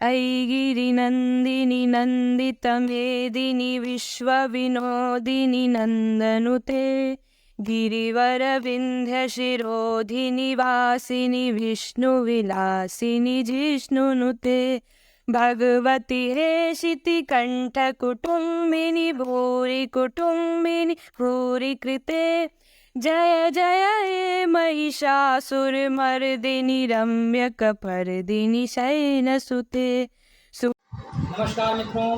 ऐगिरिनन्दिनि नन्दितमेदिनि विश्वविनोदिनि नन्दनुते गिरिवरविन्ध्यशिरोधिनि वासिनि विष्णुविलासिनि जिष्णुनुते भगवति हेशितिकण्ठकुटुम्बिनि भूरि कुटुम्बिनि भूरि कृते जय जय हे महिषासुरमर्दिनि रम्यकपर्दिनि शयनसुते। नमस्कार मित्रों,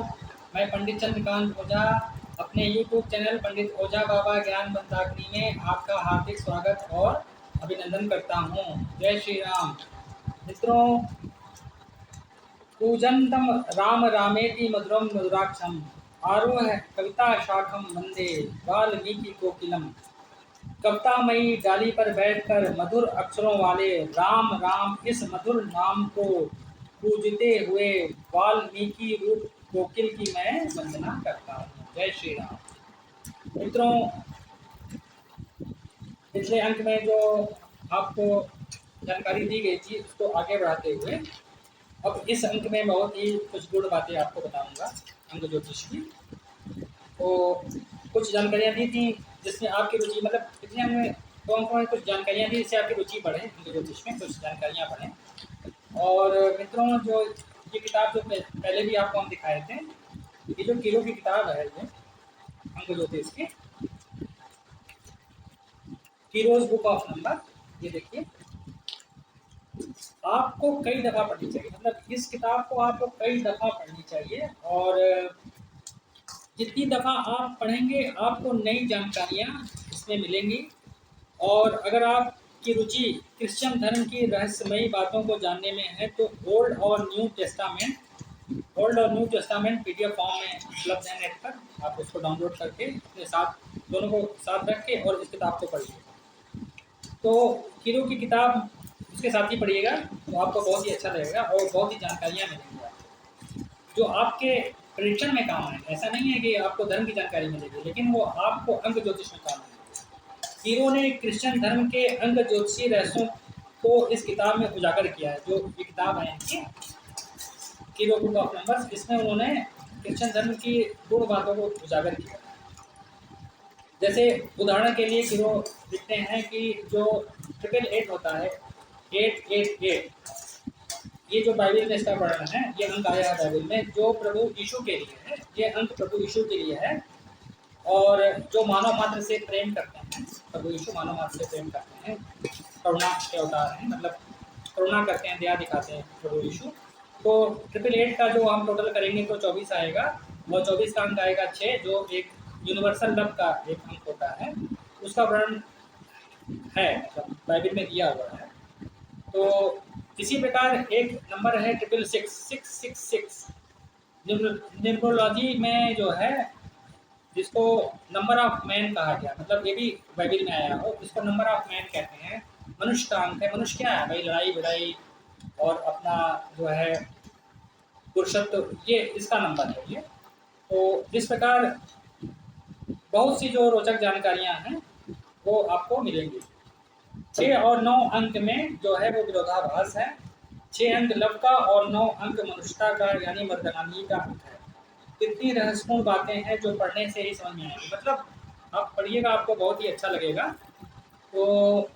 मैं पंडित चंद्रकांत ओझा अपने YouTube चैनल पंडित ओझा बाबा ज्ञान मंत्राग्नि में आपका हार्दिक स्वागत और अभिनंदन करता हूँ। जय श्री राम। मित्रों, कूजन्तं राम रामेति मधुरं मधुराक्षरम् आरुह्य कविता शाखं वन्दे वाल्मीकि कोकिलम्। कवितामयी डाली पर बैठकर मधुर अक्षरों वाले राम राम इस मधुर नाम को पूजते हुए वाल्मीकि रूप कोकिल की मैं वंदना करता हूँ। जय श्री राम। मित्रों, पिछले अंक में जो आपको जानकारी दी गई थी उसको आगे बढ़ाते हुए अब इस अंक में बहुत ही कुछ गुड़ बातें आपको बताऊंगा अंक ज्योतिष की। तो कुछ जानकारियाँ दी थी जिसमें आपकी रुचि, मतलब पिछले अंक में कौन कौन कुछ जानकारियाँ दी जिससे आपकी रुचि बढ़े, अंक ज्योतिष में कुछ जानकारियाँ बढ़ें। और मित्रों, जो ये किताब जो पहले भी आपको हम दिखाए थे, ये जो किलो की किताब है, ये अंक ज्योतिष की कीरोज बुक ऑफ नंबर, ये देखिए, आपको कई दफ़ा पढ़नी चाहिए। मतलब इस किताब को आपको कई दफ़ा पढ़नी चाहिए और जितनी दफ़ा आप पढ़ेंगे आपको नई जानकारियाँ इसमें मिलेंगी। और अगर आपकी रुचि क्रिश्चियन धर्म की रहस्यमयी बातों को जानने में है तो ओल्ड और न्यू टेस्टामेंट पीडीएफ फॉर्म में उपलब्ध है नेट पर। आप उसको डाउनलोड करके अपने साथ, दोनों को साथ रख के और इस किताब को पढ़िए। तो कीरो की किताब उसके साथ ही पढ़िएगा तो आपको बहुत ही अच्छा लगेगा और बहुत ही जानकारियाँ मिलेंगी आपको जो आपके प्रेडिक्शन में काम आए। ऐसा नहीं है कि आपको धर्म की जानकारी मिलेगी, लेकिन वो आपको अंक ज्योतिष में काम आएगी। कीरो ने क्रिश्चियन धर्म के अंक ज्योतिषी रहस्यों को इस किताब में उजागर किया है। जो ये किताब है इनकी कीरो बुक ऑफ नंबर्स, इसमें उन्होंने क्रिश्चियन धर्म की गुण बातों को उजागर किया। जैसे उदाहरण के लिए कीरो लिखते हैं कि जो 888 होता है, 888, ये जो बाइबल में इसका वर्णन है, ये अंक आया है बाइबल में, जो प्रभु यीशु के लिए है। ये अंक प्रभु यीशु के लिए है। और जो मानव मात्र से प्रेम करते हैं, प्रभु यीशु मानव मात्र से प्रेम करते हैं, करुणा के अवतार हैं, मतलब करुणा करते हैं, दया दिखाते हैं प्रभु यीशु। तो 888 का जो हम टोटल करेंगे तो 24 आएगा और 24 का अंक आएगा 6, जो एक यूनिवर्सल लव का एक अंक होता है, उसका वर्णन है, मतलब बाइबल में दिया हुआ है। तो इसी प्रकार एक नंबर है 666, न्यूमरोलॉजी में जो है, जिसको नंबर ऑफ मैन कहा गया, मतलब ये भी बाइबल में आया हो, इसको नंबर ऑफ मैन कहते हैं। मनुष्य का अंक है। मनुष्य क्या है भाई? लड़ाई भिड़ाई और अपना जो है पुरुषत्व, ये इसका नंबर है ये। तो इस प्रकार बहुत सी जो रोचक जानकारियां हैं वो आपको मिलेंगी। 6 और 9 अंक में जो है वो विरोधाभास है। 6 अंक लव का और 9 अंक मनुष्यता का, यानी मर्दानी का अंक है। कितनी रहस्यपूर्ण बातें हैं जो पढ़ने से ही समझ में आएंगी। मतलब आप पढ़िएगा, आपको बहुत ही अच्छा लगेगा। तो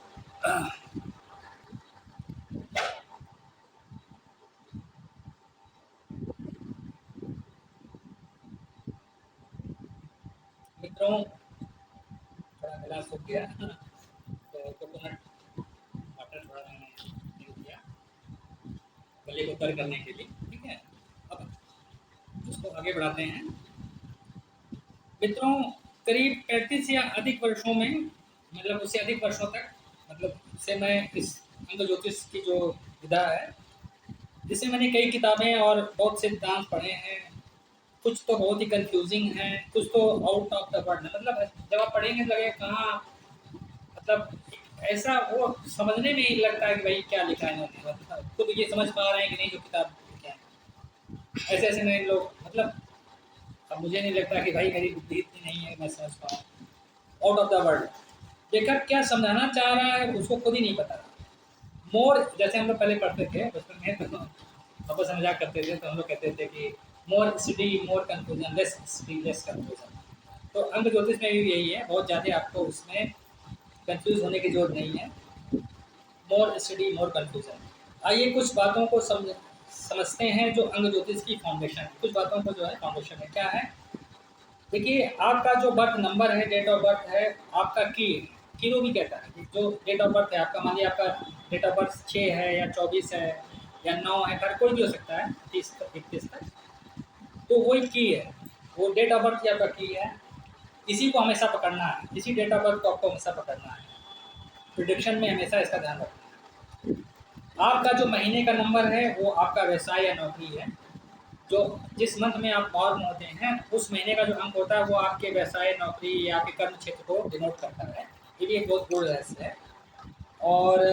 मित्रों, थोड़ा गला सूख गया तो कोकोनट वाटर थोड़ा मैंने यूज किया गले को तर करने के लिए, ठीक है। अब उसको आगे बढ़ाते हैं। मित्रों, करीब 35 या अधिक वर्षों में, मतलब उससे अधिक वर्षों तक, मतलब से मैं इस अंक ज्योतिष की जो विधा है, जिससे मैंने कई किताबें और बहुत से सिद्धांत पढ़े हैं। कुछ तो बहुत ही कंफ्यूजिंग है, कुछ तो आउट ऑफ द वर्ड है। मतलब जब आप पढ़ेंगे तो लगेगा कहाँ, मतलब ऐसा वो समझने में ही लगता है कि भाई क्या लिखा है इन्होंने, मतलब खुद ये समझ पा रहे हैं कि नहीं जो किताब लिखे हैं। ऐसे ऐसे नए लोग, मतलब अब मुझे नहीं लगता कि भाई मेरी बुद्धि इतनी नहीं है मैं समझ पाऊँ। आउट ऑफ द वर्ल्ड, लेखक क्या समझाना चाह रहा है उसको खुद ही नहीं पता। मोर, जैसे हम लोग पहले पढ़ते थे बचपन में, तो आपस में मजाक करते थे, तो हम लोग कहते थे कि more study more confusion, less study less confusion. तो अंक ज्योतिष में भी यही है, बहुत ज़्यादा आपको उसमें कंफ्यूज होने की जरूरत नहीं है। More study more confusion. आइए कुछ बातों को समझते हैं जो अंग ज्योतिष की फाउंडेशन है। कुछ बातों को जो है फाउंडेशन है क्या है। देखिए आपका जो बर्थ नंबर है, डेट ऑफ बर्थ है, आपका की किलो भी कहता है, जो डेट ऑफ बर्थ है आपका, मान लीजिए आपका डेट ऑफ बर्थ 6 है या 24 है या 9 है, हर कोई भी हो सकता है 30 तक 31 तक, तो वही की है, वो डेट ऑफ बर्थ की आपका की है। इसी को हमेशा पकड़ना है, इसी डेट ऑफ बर्थ को आपको हमेशा पकड़ना है, प्रिडिक्शन में हमेशा इसका ध्यान रखना है। आपका जो महीने का नंबर है वो आपका व्यवसाय या नौकरी है, जो जिस मंथ में आप बॉर्न होते हैं उस महीने का जो अंक होता है वो आपके व्यवसाय नौकरी या आपके कर्म क्षेत्र को डिनोट करता है। ये भी एक बहुत गूढ़ रहस्य है। और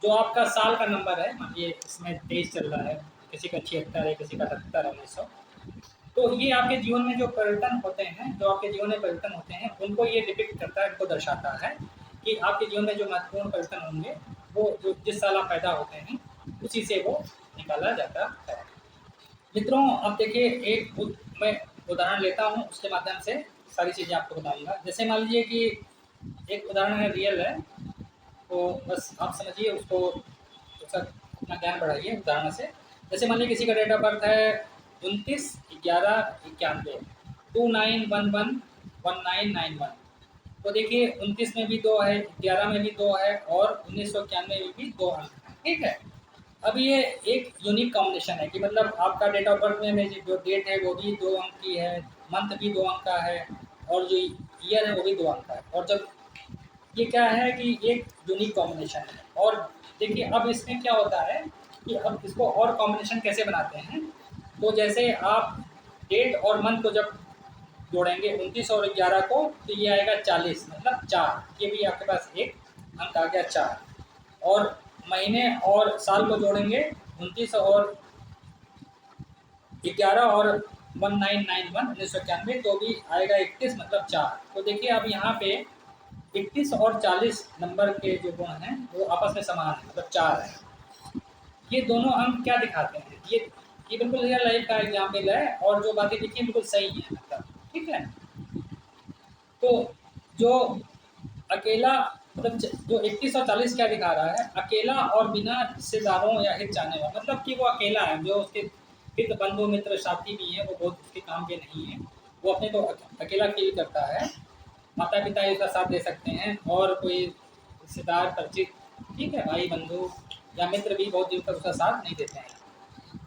जो आपका साल का नंबर है, मान लीजिए इसमें 23 चल रहा है, किसी का 76 है, किसी का 78 है, 1900, तो ये आपके जीवन में जो परिवर्तन होते हैं, जो आपके जीवन में परिवर्तन होते हैं उनको ये डिपिक्ट करता है, उनको दर्शाता है कि आपके जीवन में जो महत्वपूर्ण परिवर्तन होंगे वो जो जिस साल आप पैदा होते हैं उसी से वो निकाला जाता है। मित्रों आप देखिए, मैं उदाहरण लेता हूँ, उसके माध्यम से सारी चीज़ें आपको बताऊंगा। जैसे मान लीजिए कि एक उदाहरण है, रियल है, तो बस आप समझिए उसको, उसका अपना ज्ञान बढ़ाइए उदाहरण से। जैसे मान लीजिए किसी का डेट ऑफ बर्थ है 29/11/91, 29111991। तो देखिए 29 में भी 2 है, 11 में भी 2 है और 1991 में भी 2 अंक है, ठीक है। अब ये एक यूनिक कॉम्बिनेशन है कि मतलब आपका डेट ऑफ बर्थ में जो डेट है वो भी 2 अंक की है, मंथ भी 2 अंक का है और जो ईयर है वो भी 2 अंक का है। और जब ये क्या है कि एक यूनिक कॉम्बिनेशन है। और देखिए अब इसमें क्या होता है कि अब इसको और कॉम्बिनेशन कैसे बनाते हैं। तो जैसे आप डेट और मंथ को जब जोड़ेंगे 29 और 11 को, तो ये आएगा 40, मतलब 4, ये भी आपके पास एक अंक आ गया 4। और महीने और साल को जोड़ेंगे 29 और 11 और 1991 तो भी आएगा 31, मतलब 4। तो देखिए अब यहाँ पे 31 और 40 नंबर के जो गुण हैं वो आपस में समान है, मतलब 4 है। ये दोनों अंक क्या दिखाते हैं, ये बिल्कुल रियल लाइफ का एग्जाम्पल है और जो बातें लिखी हैं बिल्कुल सही है, मतलब ठीक है। तो जो अकेला, मतलब जो 31 और 40 क्या दिखा रहा है, अकेला और बिना रिश्तेदारों या हित चाहने वाला, मतलब कि वो अकेला है, जो उसके हित बंधु मित्र साथी भी हैं वो बहुत उसके काम के नहीं है, वो अपने को अकेला फील करता है। माता पिता ही उसका साथ दे सकते हैं और कोई रिश्तेदार परिचित, ठीक है, भाई बंधु या मित्र भी बहुत दिन तक उसका साथ नहीं देते हैं।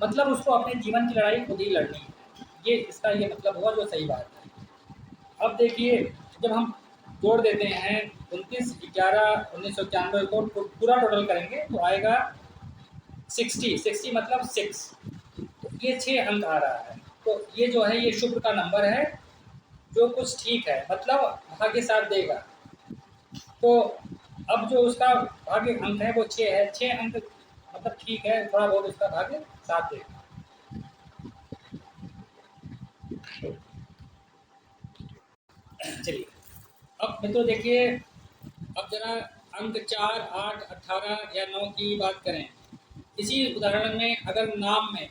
मतलब उसको अपने जीवन की लड़ाई खुद ही लड़नी है, ये इसका ये मतलब हुआ, जो सही बात है। अब देखिए जब हम जोड़ देते हैं 29/11/1991 को पूरा टोटल करेंगे तो आएगा 60 मतलब 6, ये 6 अंक आ रहा है। तो ये जो है ये शुक्र का नंबर है, जो कुछ ठीक है, मतलब भाग्य साथ देगा। तो अब जो उसका भाग्य अंक है वो 6 है, 6 अंक मतलब ठीक है, थोड़ा बहुत उसका भाग्य साथ देगा। चलिए अब मित्रों देखिए, अब जरा अंक 4, 8, 18 या 9 की बात करें। इसी उदाहरण में अगर नाम में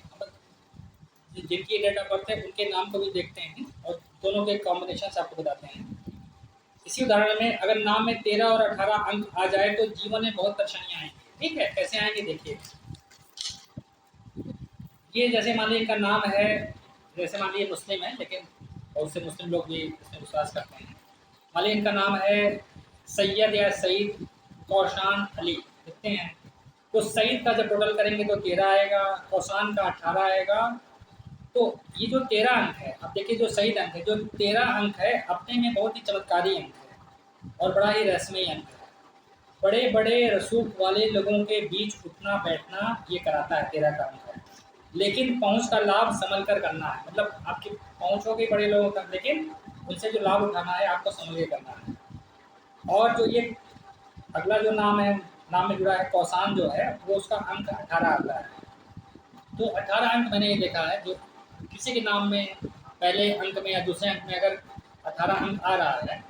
जिनकी डेट ऑफ बर्थ है उनके नाम को भी देखते हैं और दोनों के कॉम्बिनेशन आपको बताते हैं। इसी उदाहरण में अगर नाम में 13 और 18 अंक आ जाए तो जीवन में बहुत परेशानियां आएंगी, ठीक है। कैसे आएंगे देखिए, ये जैसे मान लीजिए इनका नाम है, जैसे मान लीजिए मुस्लिम है, लेकिन बहुत से मुस्लिम लोग भी इसमें विश्वास करते हैं। मान लीजिए इनका नाम है सैयद या सईद कौशान अली, देखते हैं। तो सईद का जब टोटल करेंगे तो 13 आएगा, कौशान का 18 आएगा। तो ये जो 13 अंक है, अब देखिए जो सही अंक है, जो 13 अंक है अपने में बहुत ही चमत्कारी अंक है और बड़ा ही रहस्यमयी अंक है। बड़े बड़े रसूख वाले लोगों के बीच उठना बैठना ये कराता है, 13 का अंक है। लेकिन पहुंच का लाभ संभल कर करना है, मतलब आपकी पहुंच होगी बड़े लोगों तक, लेकिन उनसे जो लाभ उठाना है आपको संभल के करना है। और जो ये अगला जो नाम है, नाम में जुड़ा है कौसान, जो है वो उसका अंक 18 आता है। तो 18 अंक मैंने ये देखा है, जो किसी के नाम में पहले अंक में या दूसरे अंक में अगर 18 अंक आ रहा है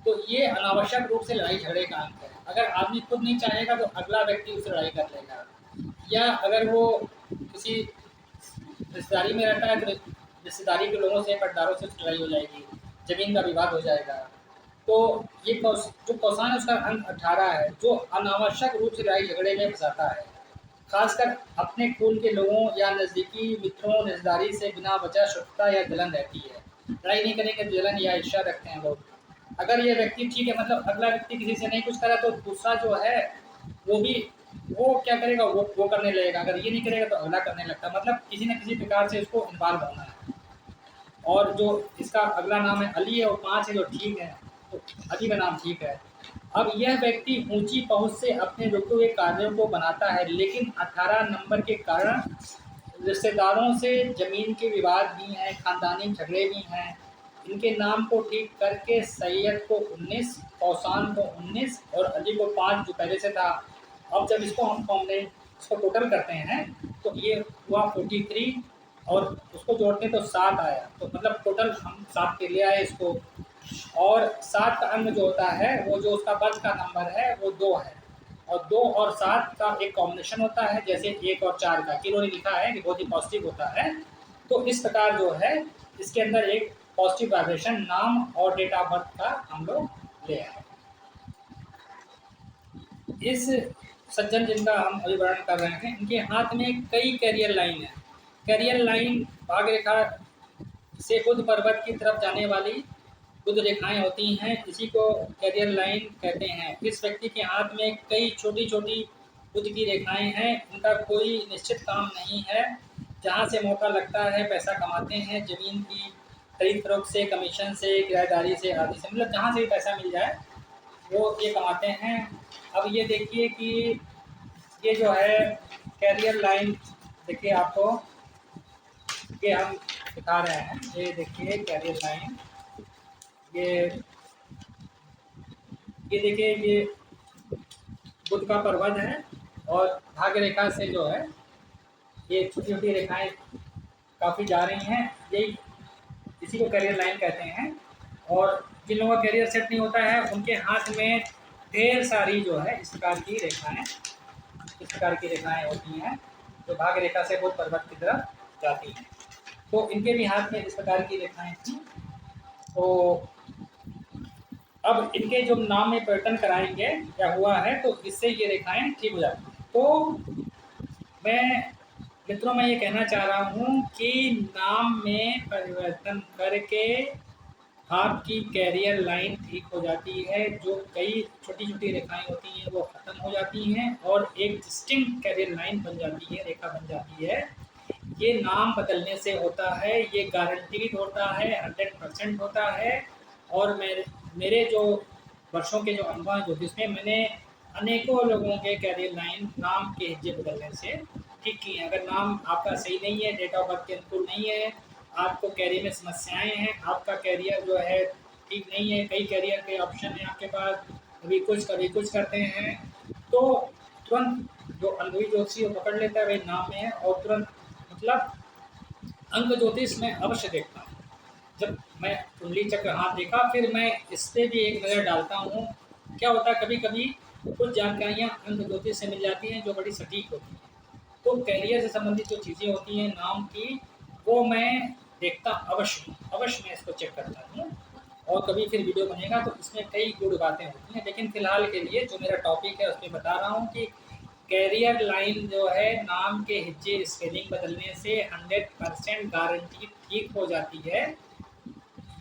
तो ये अनावश्यक रूप से लड़ाई झगड़े का अंक है। अगर आदमी खुद नहीं चाहेगा तो अगला व्यक्ति उससे लड़ाई कर लेगा। या अगर वो किसी रिश्तेदारी में रहता है तो रिश्तेदारी के लोगों से, पटदारों से उसकी लड़ाई हो जाएगी, ज़मीन का विवाद हो जाएगा। तो ये जो कौसान है उसका अंक 18 है, जो अनावश्यक रूप से लड़ाई झगड़े में फँसाता है। खासकर अपने खून के लोगों या नज़दीकी मित्रों, रिश्तेदारी से बिना वजह शत्रुता या जलन रहती है। लड़ाई नहीं करेंगे तो जलन या ईर्ष्या रखते हैं लोग। अगर ये व्यक्ति ठीक है, मतलब अगला व्यक्ति किसी से नहीं कुछ करा तो दूसरा जो है वो भी वो क्या करेगा, वो करने लगेगा। अगर ये नहीं करेगा तो अगला करने लगता है। मतलब किसी न किसी प्रकार से इसको इन्वॉल्व होना है। और जो इसका अगला नाम है अली है और 5 है जो ठीक है, तो अली का नाम ठीक है। अब यह व्यक्ति ऊंची पहुंच से अपने रुके हुए कार्यों को बनाता है, लेकिन 18 नंबर के कारण रिश्तेदारों से ज़मीन के विवाद भी हैं, ख़ानदानी झगड़े भी हैं। इनके नाम को ठीक करके सैयद को 19, कौसान को 19 और अली को 5 जो पहले से था। अब जब इसको हमने इसको टोटल करते हैं तो ये हुआ 43 और उसको जोड़ते हैं तो 7 आया। तो मतलब टोटल हम 7 के ले आए इसको। और 7 का अंक जो होता है वो जो उसका बर्थ का नंबर है वो 2 है। और 2 और 7 का एक कॉम्बिनेशन होता है, जैसे 1 और 4 का, कि इन्होंने लिखा है कि बहुत ही पॉजिटिव होता है। तो इस प्रकार जो है इसके अंदर एक पॉजिटिव वाइब्रेशन नाम और डेट ऑफ बर्थ का हम लोग ले आए। इस सज्जन जिनका हम अभी वर्णन कर रहे हैं, इनके हाथ में कई कैरियर लाइन है। कैरियर लाइन भाग रेखा से बुध पर्वत की तरफ जाने वाली बुध रेखाएं होती हैं, इसी को कैरियर लाइन कहते हैं। इस व्यक्ति के हाथ में कई छोटी छोटी बुध की रेखाएं हैं। इनका कोई निश्चित काम नहीं है, जहां से मौका लगता है पैसा कमाते हैं। ज़मीन की खरीद फरोख्त से, कमीशन से, किराएदारी से, आदि से, मतलब जहाँ से भी पैसा मिल जाए वो ये कमाते हैं। अब ये देखिए कि ये जो है कैरियर लाइन, देखिए आपको ये हम दिखा रहे हैं, ये देखिए कैरियर लाइन, ये देखिए ये बुध का पर्वत है और भाग्य रेखा से जो है ये छोटी छोटी रेखाएं काफ़ी जा रही हैं, यही इसी को कैरियर लाइन कहते हैं। और जिन लोगों का कैरियर सेट नहीं होता है उनके हाथ में ढेर सारी जो है इस प्रकार की रेखाएं, इस प्रकार की रेखाएं होती हैं जो भाग्य रेखा से बुध पर्वत की तरफ जाती हैं। तो इनके भी हाथ में इस प्रकार की रेखाएं थी। तो अब इनके जो नाम में परिवर्तन कराएंगे क्या हुआ है तो इससे ये रेखाएं ठीक हो जाती हैं। तो मैं मित्रों में ये कहना चाह रहा हूँ कि नाम में परिवर्तन करके आपकी कैरियर लाइन ठीक हो जाती है। जो कई छोटी छोटी रेखाएं होती हैं वो ख़त्म हो जाती हैं और एक डिस्टिंक्ट कैरियर लाइन बन जाती है, रेखा बन जाती है। ये नाम बदलने से होता है, ये गारंटीड होता है, 100% होता है। और मेरे जो वर्षों के जो अनुभव हैं ज्योतिष में, मैंने अनेकों लोगों के कैरियर लाइन नाम के हिज्जे बदलने से ठीक किए हैं। अगर नाम आपका सही नहीं है, डेट ऑफ बर्थ के अनुकूल नहीं है, आपको कैरियर में समस्याएं हैं, आपका कैरियर जो है ठीक नहीं है, कई कैरियर के ऑप्शन हैं आपके पास, कभी कुछ करते हैं, तो तुरंत जो अनुभवी ज्योतिषी वो पकड़ लेता है भाई नाम में है और तुरंत मतलब अंक ज्योतिष में अवश्य देखता हूँ। जब मैं कुंडली चक्र हाथ देखा फिर मैं इस पर भी एक नज़र डालता हूँ। क्या होता है कभी कभी कुछ जानकारियाँ अंक ज्योतिष से मिल जाती हैं जो बड़ी सटीक होती हैं। तो कैरियर से संबंधित जो चीज़ें होती हैं नाम की, वो मैं देखता अवश्य मैं इसको चेक करता हूँ। और कभी फिर वीडियो बनेगा तो इसमें कई गुड़ बातें होती हैं, लेकिन फिलहाल के लिए जो मेरा टॉपिक है उस पर बता रहा हूँ कि कैरियर लाइन जो है नाम के हिज्जे स्पेलिंग बदलने से 100% गारंटी ठीक हो जाती है।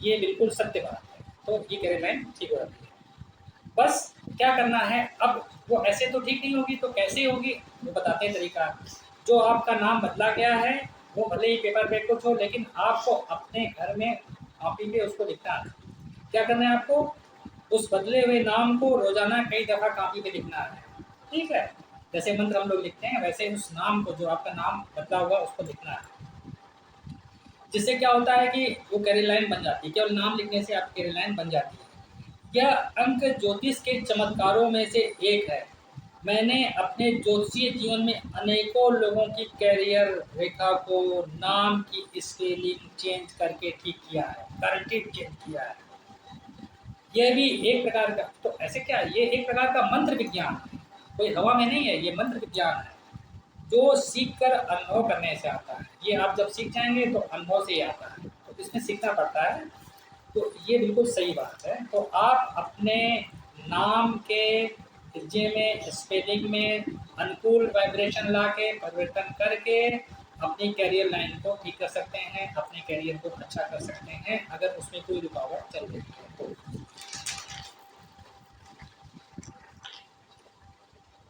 ये बिल्कुल सत्य बात है। तो ये कैरियर लाइन ठीक हो जाती है। बस क्या करना है, अब वो ऐसे तो ठीक नहीं होगी तो कैसे होगी वो बताते हैं तरीका। जो आपका नाम बदला गया है वो भले ही पेपर पे कुछ हो, लेकिन आपको अपने घर में कॉपी पे उसको लिखना है। क्या करना है आपको, उस बदले हुए नाम को रोजाना कई दफ़ा कॉपी पे लिखना है। ठीक है, जैसे मंत्र हम लोग लिखते हैं वैसे उस नाम को, जो आपका नाम बदला हुआ उसको लिखना है। जिससे क्या होता है कि वो कैरियर लाइन बन जाती है। केवल नाम लिखने से आपकी कैरियर लाइन बन जाती है। यह अंक ज्योतिष के चमत्कारों में से एक है। मैंने अपने ज्योतिषीय जीवन में अनेकों लोगों की कैरियर रेखा को नाम की स्पेलिंग चेंज करके ठीक किया है, गारंटीड चेंज किया है। यह भी एक प्रकार का, तो ऐसे क्या, ये एक प्रकार का मंत्र विज्ञान है, कोई हवा में नहीं है, ये मंत्र विज्ञान है। जो सीख कर अनुभव करने से आता है। ये आप जब सीख जाएंगे तो अनुभव से ही आता है, तो इसमें सीखना पड़ता है। तो ये बिल्कुल सही बात है। तो आप अपने नाम के हिज्जे में, स्पेलिंग में अनुकूल वाइब्रेशन ला के, परिवर्तन करके अपनी करियर लाइन को ठीक कर सकते हैं, अपने करियर को अच्छा कर सकते हैं, अगर उसमें कोई रुकावट चल रही है तो।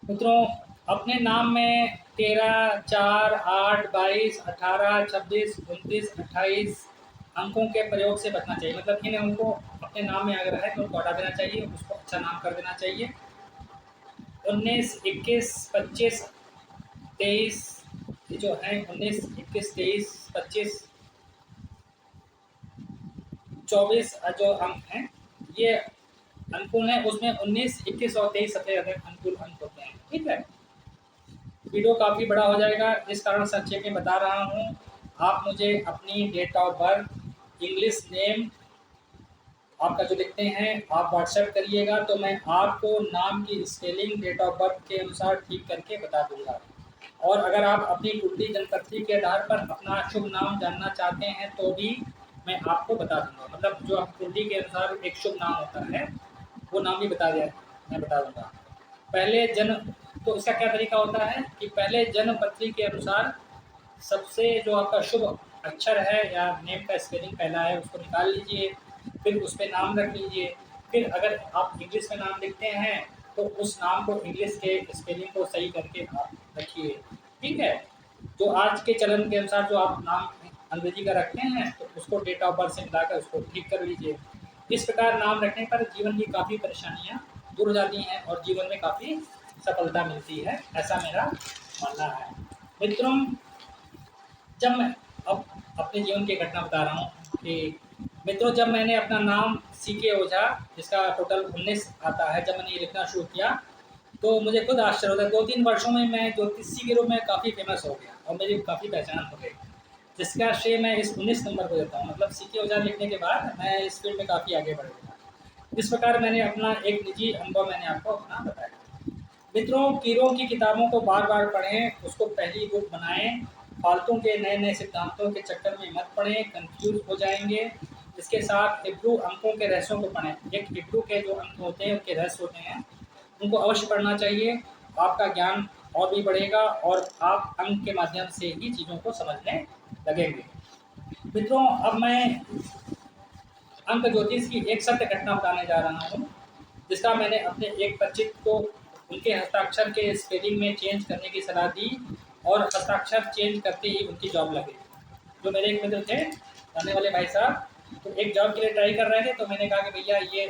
मित्रों, अपने नाम में 13, 4, 8, 22, 18, 26, 29, 28 अंकों के प्रयोग से बचना चाहिए। मतलब इन अंकों अपने नाम में अगर है तो उनको हटा देना चाहिए, उसको अच्छा नाम कर देना चाहिए। 19, 21, 25, 23 ये जो है 19, 21, 23, 25, 24 जो अंक हैं ये अनुकूल हैं। उसमें 19, 21 और 23 सबसे ज़्यादा अनुकूल अंक होते हैं। ठीक है। वीडियो काफ़ी बड़ा हो जाएगा, इस कारण संक्षेप में बता रहा हूँ। आप मुझे अपनी date of birth, English name आपका जो लिखते हैं आप व्हाट्सएप करिएगा, तो मैं आपको नाम की स्पेलिंग डेट ऑफ बर्थ के अनुसार ठीक करके बता दूंगा। और अगर आप अपनी कुंडली जनपत्री के आधार पर अपना शुभ नाम जानना चाहते हैं तो भी मैं आपको बता दूंगा। मतलब जो आप कुंडली के अनुसार एक शुभ नाम होता है वो नाम भी बता दिया, मैं बता दूंगा। पहले जन्म, तो इसका क्या तरीका होता है कि पहले जन्म पत्री के अनुसार सबसे जो आपका शुभ अक्षर है या नेम का स्पेलिंग पहला है उसको निकाल लीजिए, फिर उस पर नाम रख लीजिए। फिर अगर आप इंग्लिश में नाम लिखते हैं तो उस नाम को इंग्लिश के स्पेलिंग को सही करके आप रखिए। ठीक है। जो आज के चलन के अनुसार जो आप नाम अंग्रेजी का रखते हैं तो उसको डेट ऑफ बर्थ से मिलाकर उसको ठीक कर लीजिए। इस प्रकार नाम रखने पर जीवन की काफ़ी परेशानियाँ दूर हो जाती हैं और जीवन में काफ़ी सफलता मिलती है, ऐसा मेरा मानना है। मित्रों, जब मैं अब अपने जीवन की घटना बता रहा हूँ कि मित्रों, जब मैंने अपना नाम सीके ओझा, जिसका टोटल 19 आता है, जब मैंने ये लिखना शुरू किया तो मुझे खुद आश्चर्य होता है। 2-3 वर्षों में मैं ज्योतिषी के रूप में काफ़ी फेमस हो गया और मेरी काफ़ी पहचान हो गई, जिसका श्रेय मैं इस 19 नंबर को देता हूँ। मतलब सीके ओझा लिखने के बाद मैं इस फील्ड में काफ़ी आगे बढ़ गया। इस प्रकार मैंने अपना एक निजी अनुभव मैंने आपको अपना बताया। मित्रों, कीरों की किताबों को बार बार पढ़ें, उसको पहली बुक बनाएं। फालतू के नए नए सिद्धांतों के चक्कर में मत पड़ें, कंफ्यूज हो जाएंगे। इसके साथ हिब्रू अंकों के रहस्यों को पढ़ें। एक हिब्रू के जो अंक होते हैं उनके रहस्य होते हैं, उनको अवश्य पढ़ना चाहिए। आपका ज्ञान और भी बढ़ेगा और आप अंक के माध्यम से ही चीज़ों को समझने लगेंगे। मित्रों, अब मैं अंक ज्योतिष की एक सत्य घटना बताने जा रहा हूँ, जिसका मैंने अपने एक परिचित को उनके हस्ताक्षर के स्पेलिंग में चेंज करने की सलाह दी और हस्ताक्षर चेंज करते ही उनकी जॉब लगी। जो मेरे एक मित्र थे, जानने वाले भाई साहब, तो एक जॉब के लिए ट्राई कर रहे थे, तो मैंने कहा कि भैया ये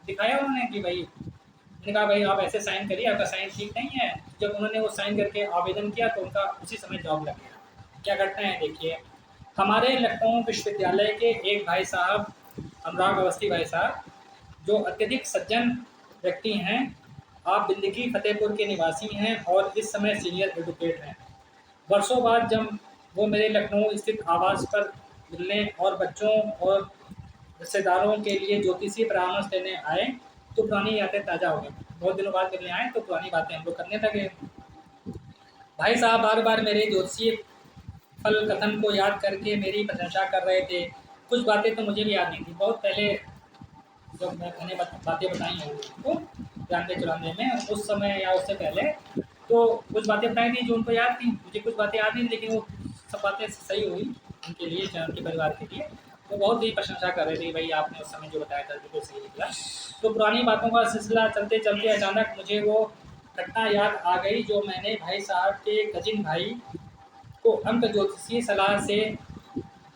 दिखाया उन्होंने कि भाई, मैंने कहा भाई आप ऐसे साइन करिए, आपका साइन ठीक नहीं है। जब उन्होंने वो साइन करके आवेदन किया तो उनका उसी समय जॉब लग गया। क्या घटना है देखिए। हमारे लखनऊ विश्वविद्यालय के एक भाई साहब, अनुराग अवस्थी भाई साहब, जो अत्यधिक सज्जन व्यक्ति हैं, आप बिंदगी फतेहपुर के निवासी हैं और इस समय सीनियर एडवोकेट हैं। वर्षों बाद जब वो मेरे लखनऊ स्थित आवास पर मिलने और बच्चों और रिश्तेदारों के लिए ज्योतिषीय परामर्श देने आए तो पुरानी यादें ताज़ा हो गई। बहुत दिनों बाद मिलने आए तो पुरानी बातें हम लोग करने लगे। भाई साहब बार बार मेरे ज्योतिषीय फल कथन को याद करके मेरी प्रशंसा कर रहे थे। कुछ बातें तो मुझे भी याद नहीं थी। बहुत पहले जब मैंने बातें बताई हैं उनको 93-94 में, उस समय या उससे पहले, तो कुछ बातें बताई थी जो उनको याद थी, मुझे कुछ बातें याद नहीं, लेकिन वो सब बातें सही हुई उनके लिए, उनके परिवार के लिए। वो बहुत ही प्रशंसा कर रहे थे, भाई आपने उस समय जो बताया था बिल्कुल सही निकला। तो पुरानी बातों का सिलसिला चलते चलते अचानक मुझे वो घटना याद आ गई जो मैंने भाई साहब के कजिन भाई को अंक ज्योतिषीय सलाह से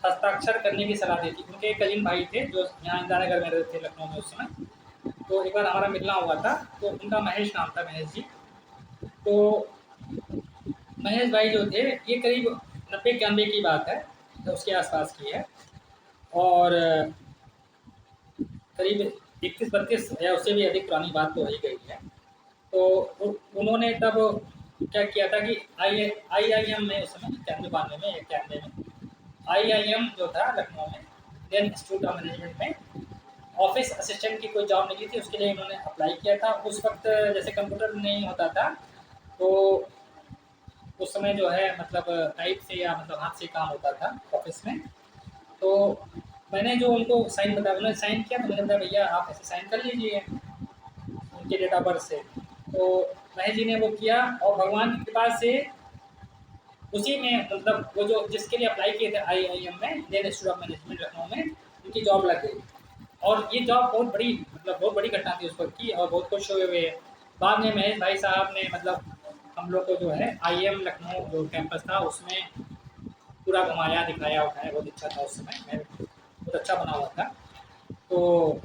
हस्ताक्षर करने की सलाह दी थी। उनके एक कजिन भाई थे जो यहाँ इंदिरा नगर में रहते थे, लखनऊ में उस समय। तो एक बार हमारा मिलना हुआ था, तो उनका महेश नाम था, महेश जी। तो महेश भाई जो थे, ये करीब 90-91 की बात है, तो उसके आसपास की है। और करीब 31-32 या उससे भी अधिक पुरानी बात तो हो ही गई है। तो उन्होंने तब क्या किया था कि IIM में उस समय 91-92 में 91 में IIM जो था लखनऊ में, इंडियन इंस्टीट्यूट ऑफ मैनेजमेंट में ऑफिस असिस्टेंट की कोई जॉब निकली थी, उसके लिए उन्होंने अप्लाई किया था। उस वक्त जैसे कंप्यूटर नहीं होता था, तो उस समय जो है मतलब टाइप से या मतलब हाथ से काम होता था ऑफिस में। तो मैंने जो उनको साइन बताया, उन्होंने साइन किया तो मैंने बताया भैया आप ऐसे साइन कर लीजिए उनके डेट ऑफ बर्थ से। तो महेश जी ने वो किया और भगवान की कृपा से उसी में मतलब वो जो जिसके लिए अप्लाई किए थे आईआईएम में, Indian institute of management Lucknow में, उनकी जॉब लग गई। और ये जॉब बहुत बड़ी मतलब बहुत बड़ी घटना थी उस वक्त की, और बहुत खुश हुए हुए हैं। बाद में महेश भाई साहब ने मतलब हम लोग को जो है आईआईएम लखनऊ जो कैंपस था उसमें पूरा घुमाया दिखाया उठाया, बहुत अच्छा था उस समय, मैं बहुत अच्छा बना हुआ था। तो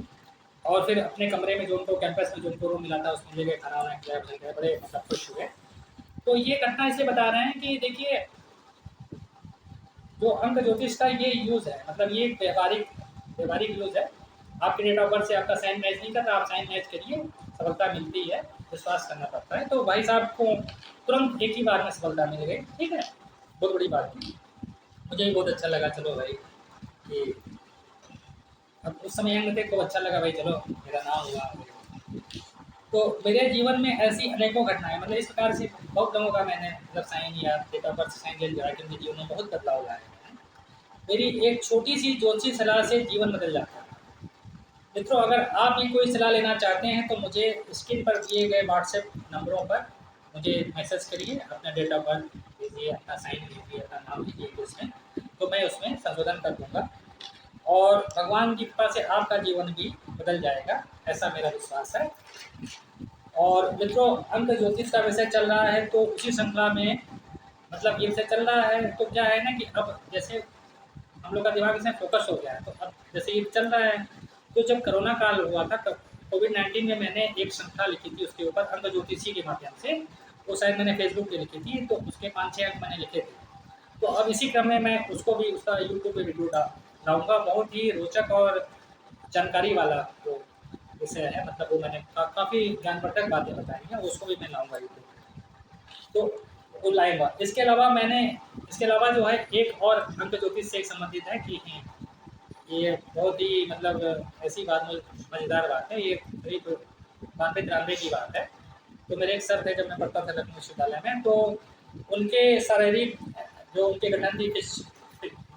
और फिर अपने कमरे में जो उनको कैंपस में जो उनको रूम मिला था उसमें ले गए, खाना वाना खिलाया पिलाया, बड़े मतलब खुश हुए। तो ये घटना इसलिए बता रहे हैं कि देखिए जो अंक ज्योतिष का ये यूज़ है, मतलब ये व्यवहारिक व्यवहारिक यूज़ है। आपके डेट ऑफ बर्थ से आपका साइन मैच नहीं करता, आप साइन मैच करिए, सफलता मिलती है, विश्वास करना पड़ता है। तो भाई साहब को तुरंत एक ही बार में सफलता मिल गई, ठीक है, बहुत बड़ी बात थी। मुझे भी बहुत अच्छा लगा, चलो भाई कि अब उस समय यंग थे तो अच्छा लगा भाई, चलो मेरा नाम हुआ। तो मेरे जीवन में ऐसी अनेकों घटनाएं, मतलब इस प्रकार से बहुत लोगों का मैंने मतलब साइन या डेट ऑफ बर्थ साइन ले लिया कि मेरे जीवन में बहुत बदलाव लाया है। मेरी एक छोटी सी ज्योतिषी सलाह से जीवन बदल जाता है। मित्रों, अगर आप भी कोई सलाह लेना चाहते हैं तो मुझे स्क्रीन पर दिए गए व्हाट्सएप नंबरों पर मुझे मैसेज करिए, अपना डेट ऑफ बर्थ दीजिए, अपना साइन लीजिए, अपना नाम लीजिए उसमें, तो मैं उसमें संशोधन कर दूँगा और भगवान की कृपा से आपका जीवन भी बदल जाएगा, ऐसा मेरा विश्वास है। और मित्रों, अंक ज्योतिष का विषय चल रहा है तो उसी श्रृंखला में मतलब ये विषय चल रहा है तो क्या है ना कि अब जैसे हम लोग का दिमाग इसमें फोकस हो गया है, तो अब जैसे ये चल रहा है, तो जब कोरोना काल हुआ था कोविड-19 में मैंने एक श्रृंखला लिखी थी उसके ऊपर अंक ज्योतिषी के माध्यम से, वो शायद मैंने फेसबुक पे लिखी थी, तो उसके 5-6 अंक मैंने लिखे थे। तो अब इसी क्रम में मैं उसको भी उसका यूट्यूब पे वीडियो डालूँगा, बहुत ही रोचक और जानकारी वाला जो विषय है, मतलब वो मैंने काफ़ी ज्ञानवर्धक बातें बताई हैं, उसको भी मैं लाऊँगा यूट्यूब पे। तो वो लाएगा। इसके अलावा जो है एक और अंक ज्योतिष से संबंधित है कि ये बहुत ही मतलब ऐसी बात मज़ेदार बात है, ये करीब 92-93 की बात है। तो मेरे एक सर थे जब मैं पढ़ता था लखनऊ विश्वविद्यालय में, तो उनके शारीरिक जो उनके गठन थी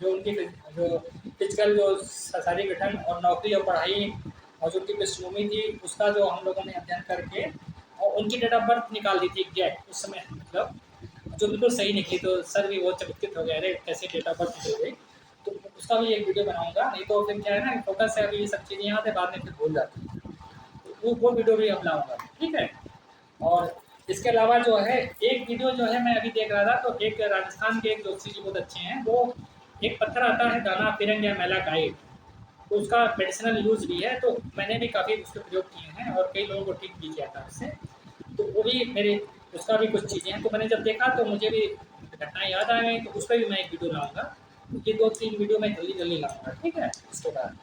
जो उनकी जो फिजिकल जो शारीरिक गठन और नौकरी और पढ़ाई और जो उनकी पृष्ठभूमि थी उसका जो हम लोगों ने अध्ययन करके और उनकी डेट ऑफ बर्थ निकाल दी थी एग्जैक्ट उस समय, मतलब जो बिल्कुल सही निकली। तो सर भी बहुत चकित हो गए, अरे कैसे डेट ऑफ बर्थ निकल गई। तो उसका भी एक वीडियो बनाऊंगा, नहीं तो फिर क्या है ना फोकस है, अभी ये सब चीज़ें याद है, बाद में फिर भूल जाती है, तो वो वीडियो भी हम लाऊंगा, ठीक है। और इसके अलावा जो है एक वीडियो जो है मैं अभी देख रहा था, तो एक राजस्थान के एक ज्योतिषी जी बहुत अच्छे हैं, वो एक पत्थर आता है दाना फिरंग या मैला काइट, तो उसका मेडिसिनल यूज़ भी है, तो मैंने भी काफ़ी उसके प्रयोग किए हैं और कई लोगों को ठीक भी किया था उससे। तो वो भी मेरे उसका भी कुछ चीज़ें हैं, तो मैंने जब देखा तो मुझे भी घटनाएँ याद आ गई, तो उस पर भी मैं एक वीडियो लाऊँगा। ये 2-3 वीडियो मैं जल्दी लाऊँगा, ठीक है, इसके बाद।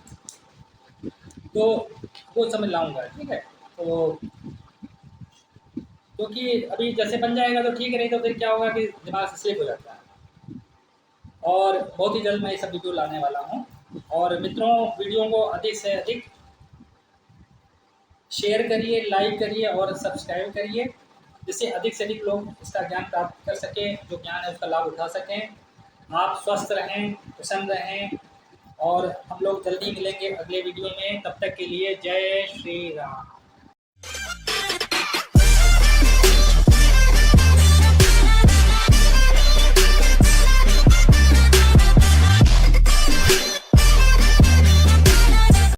तो वो सब मैं लाऊँगा, ठीक है। तो क्योंकि अभी जैसे बन जाएगा तो ठीक है, नहीं तो फिर क्या होगा कि दिमाग से स्लिप हो जाता है। और बहुत ही जल्द मैं ये सब वीडियो लाने वाला हूँ। और मित्रों, वीडियो को अधिक से अधिक शेयर करिए, लाइक करिए और सब्सक्राइब करिए, जिससे अधिक से अधिक लोग इसका ज्ञान प्राप्त कर सकें, जो ज्ञान है उसका लाभ उठा सकें। आप स्वस्थ रहें, प्रसन्न रहें और हम लोग जल्दी मिलेंगे अगले वीडियो में। तब तक के लिए जय श्री राम।